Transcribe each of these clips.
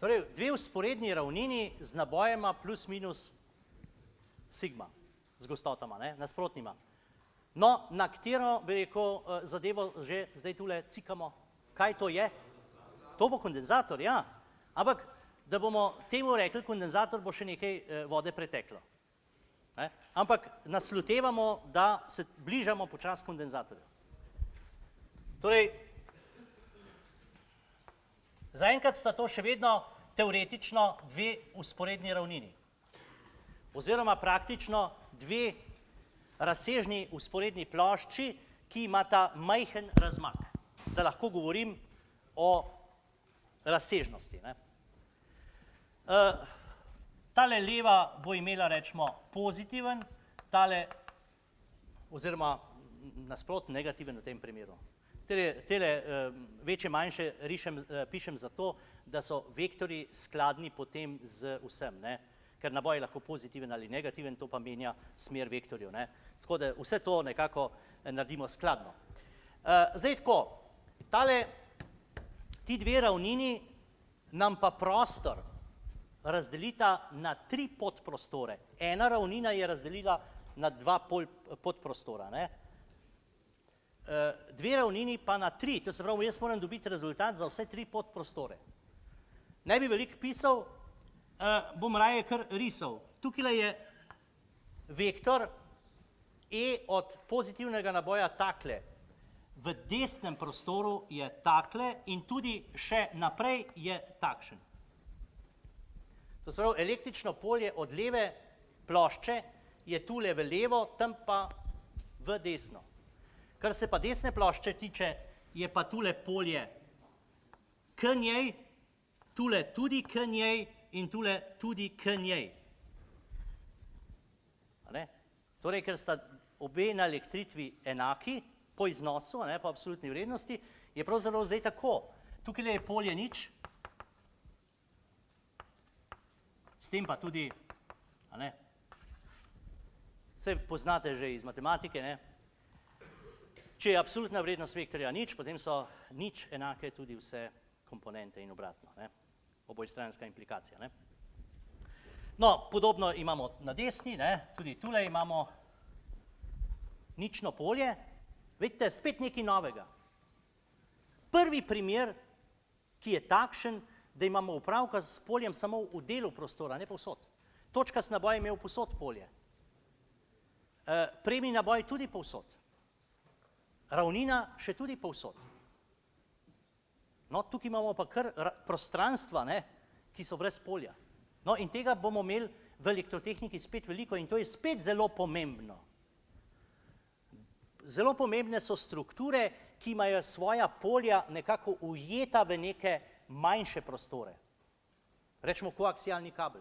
Torej, dve vzporedni ravnini z nabojema plus minus sigma, z gostotama, nasprotnima. No, na katero, bi rekel, zadevo že zdaj tule cikamo? Kaj to je? To bo kondenzator, ja. Ampak, da bomo temu rekli kondenzator, bo še nekaj vode preteklo. Ampak naslutevamo, da se bližamo počas kondenzatorja. Torej, zaenkrat sta to še vedno teoretično dve vzporedni ravnini. Oziroma praktično dve razsežni vzporedni plošči, ki imata majhen razmak. Da lahko govorim o razsežnosti. Tale leva bo imela, rečemo, pozitiven, tale, oziroma nasprotno negativen v tem primeru. Tele večje manjše pišem zato, da so vektori skladni potem z vsem, ker naboj je lahko pozitiven ali negativen, to pa menja smer vektorjev. Tako da vse to nekako naredimo skladno. Zdaj tako, ti dve ravnini nam pa prostor razdelita na tri podprostore. Ena ravnina je razdelila na dva podprostora. Dve ravnini pa na tri, to se pravi, jaz moram dobiti rezultat za vse tri podprostore. Ne bi veliko pisal, bom raje kar risal. Tukaj je vektor E od pozitivnega naboja takle. V desnem prostoru je takle in tudi še naprej je takšen. To se pravi, električno polje od leve plošče je tule v levo, tam pa v desno. Kar se pa desne plošče tiče, je pa tule polje k njej, tule tudi k njej in tule tudi k njej. Torej, ker sta obe na elektritvi enaki, po iznosu, po absolutni vrednosti, je pravzaprav zdaj tako. Tukaj je polje nič, s tem pa tudi, saj poznate že iz matematike, če je absolutna vrednost vektorja nič, potem so nič enake tudi vse komponente in obratno, obojstranska implikacija. No, podobno imamo na desni, tudi tule imamo nično polje. Vidite, spet nekaj novega. Prvi primer, ki je takšen, da imamo opravka s poljem samo v delu prostora, ne povsod. Točkast naboj je imel povsod polje. Premij naboj tudi povsod. Ravnina še tudi povsod. No, tukaj imamo pa kar prostranstva, ki so brez polja. No, in tega bomo imeli v elektrotehniki spet veliko in to je spet zelo pomembno. Zelo pomembne so strukture, ki imajo svoja polja nekako ujeta v neke manjše prostore. Rečemo koaksialni kabel.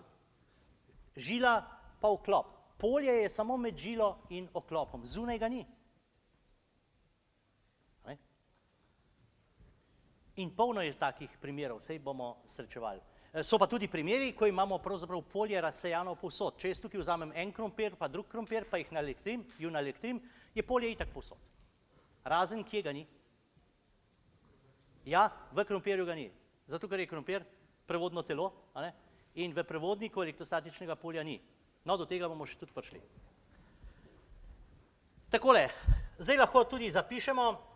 Žila pa vklop. Polje je samo med žilo in oklopom. Zunaj ga ni. In polno je takih primerov, saj bomo srečevali. So pa tudi primeri, ko imamo pravzaprav polje razsejano povsod. Če jaz tukaj vzamem en krompir, pa drug krompir, pa jih naelektrim, je polje itak povsod. Razen kje ga ni? Ja, v krompirju ga ni. Zato, ker je krompir prevodno telo in v prevodniku elektrostatičnega polja ni. No, do tega bomo še tudi prišli. Takole, zdaj lahko tudi zapišemo.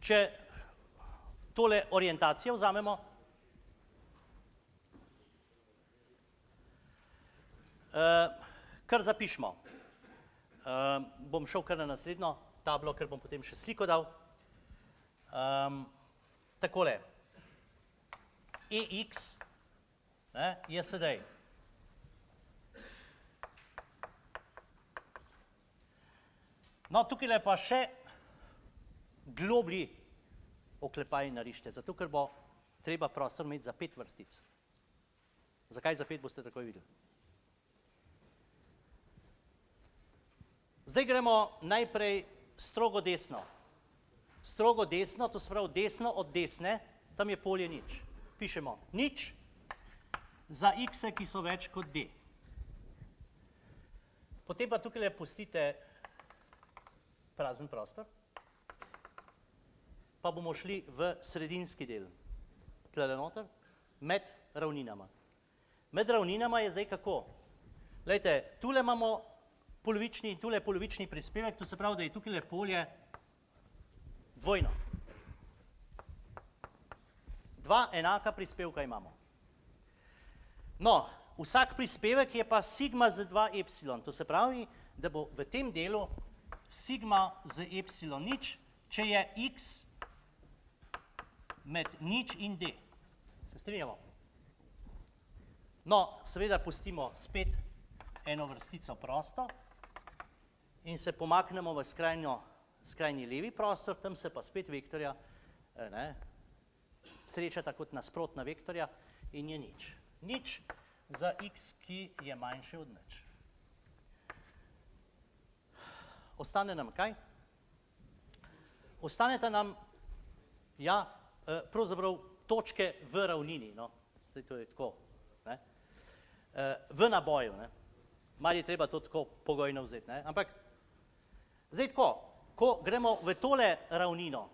Če tole orientacijo vzamemo, kar zapišemo. Bom šel kar na naslednjo tablo, ker bom potem še sliko dal. Takole, EX je sedaj. No, tukaj je pa še globlji oklepaj narište, zato ker bo treba prostor imeti za 5 vrstic. Zakaj za 5, boste takoj videli. Zdaj gremo najprej strogo desno. Strogo desno, to se pravi desno od desne, tam je polje nič. Pišemo nič za x-e, ki so več kot d. Potem pa tukaj pustite prazen prostor. pa bomo šli v sredinski del. Tlele noter, med ravninama. Med ravninama je zdaj kako? Glejte, tule imamo polovični prispevek, to se pravi, da je tukaj polje dvojno. Dva enaka prispevka imamo. No, vsak prispevek je pa sigma z 2 epsilon, to se pravi, da bo v tem delu sigma z epsilon nič, če je x med nič in d. Se strinjamo? No, seveda pustimo spet eno vrstico prosto in se pomaknemo v skrajni levi prostor, tam se pa spet vektorja srečata kot nasprotna vektorja in je nič. Nič za x, ki je manjše od nič. Ostane nam kaj? Ostaneta nam, ja, pravzaprav točke v ravnini, no, zdaj to je tako, ne, v naboju, ne, malo je treba to tako pogojno vzeti, ne, ampak zdaj tako, ko gremo v tole ravnino,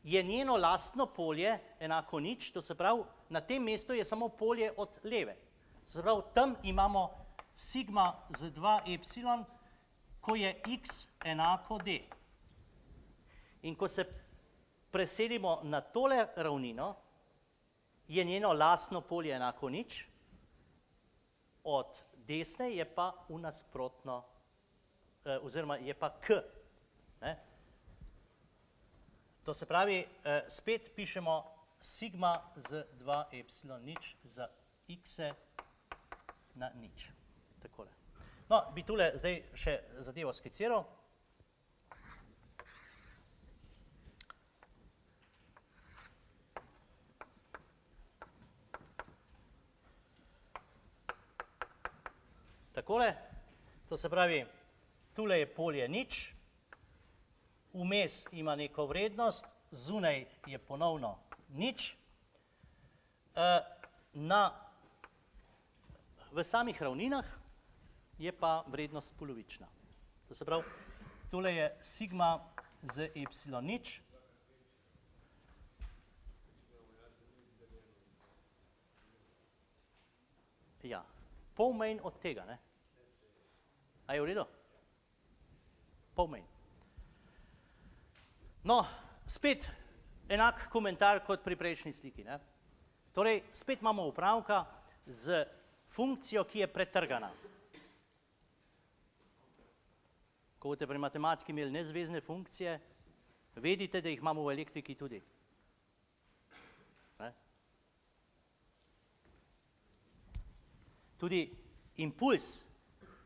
je njeno lastno polje enako nič, to se pravi, na tem mestu je samo polje od leve. To se pravi, tam imamo sigma z 2 epsilon, ko je x enako d. In ko se preselimo na tole ravnino, je njeno lastno polje enako nič, od desne je pa v nasprotno, oziroma je pa k. Ne? To se pravi, spet pišemo sigma z 2 epsilon nič za x na nič. Takole. No, bi tule zdaj še zadevo skiciral. Takole, to se pravi, tule je polje nič, vmes ima neko vrednost, zunaj je ponovno nič, v samih ravninah je pa vrednost polovična. To se pravi, tole je sigma z epsilon nič, ja, pol manj od tega, ne? A je v redu? Pol manj. No, spet enak komentar kot pri prejšnji sliki, ne? Torej, spet imamo opravka z funkcijo, ki je pretrgana. Ko boste pri matematiki imeli nezvezne funkcije, vedite, da jih imamo v elektriki tudi. Ne? Tudi impuls,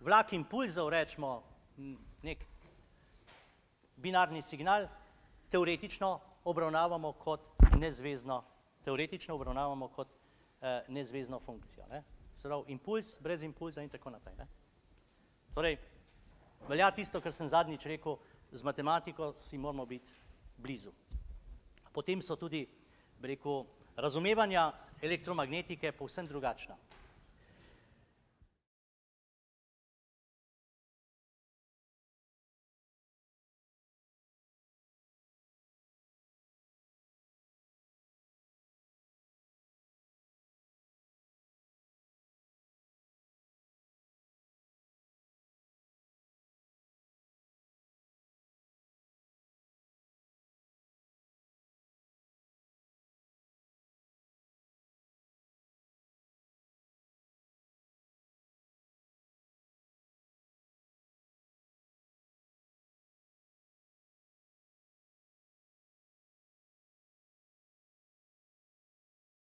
vlak impulzov, rečemo, nek binarni signal, teoretično obravnavamo kot nezvezno funkcijo. Ne? Se pravi, impuls, brez impulza in tako naprej. Ne? Torej, velja tisto, kar sem zadnjič rekel, z matematiko si moramo biti blizu. Potem so tudi, bi rekel, razumevanja elektromagnetike povsem drugačna.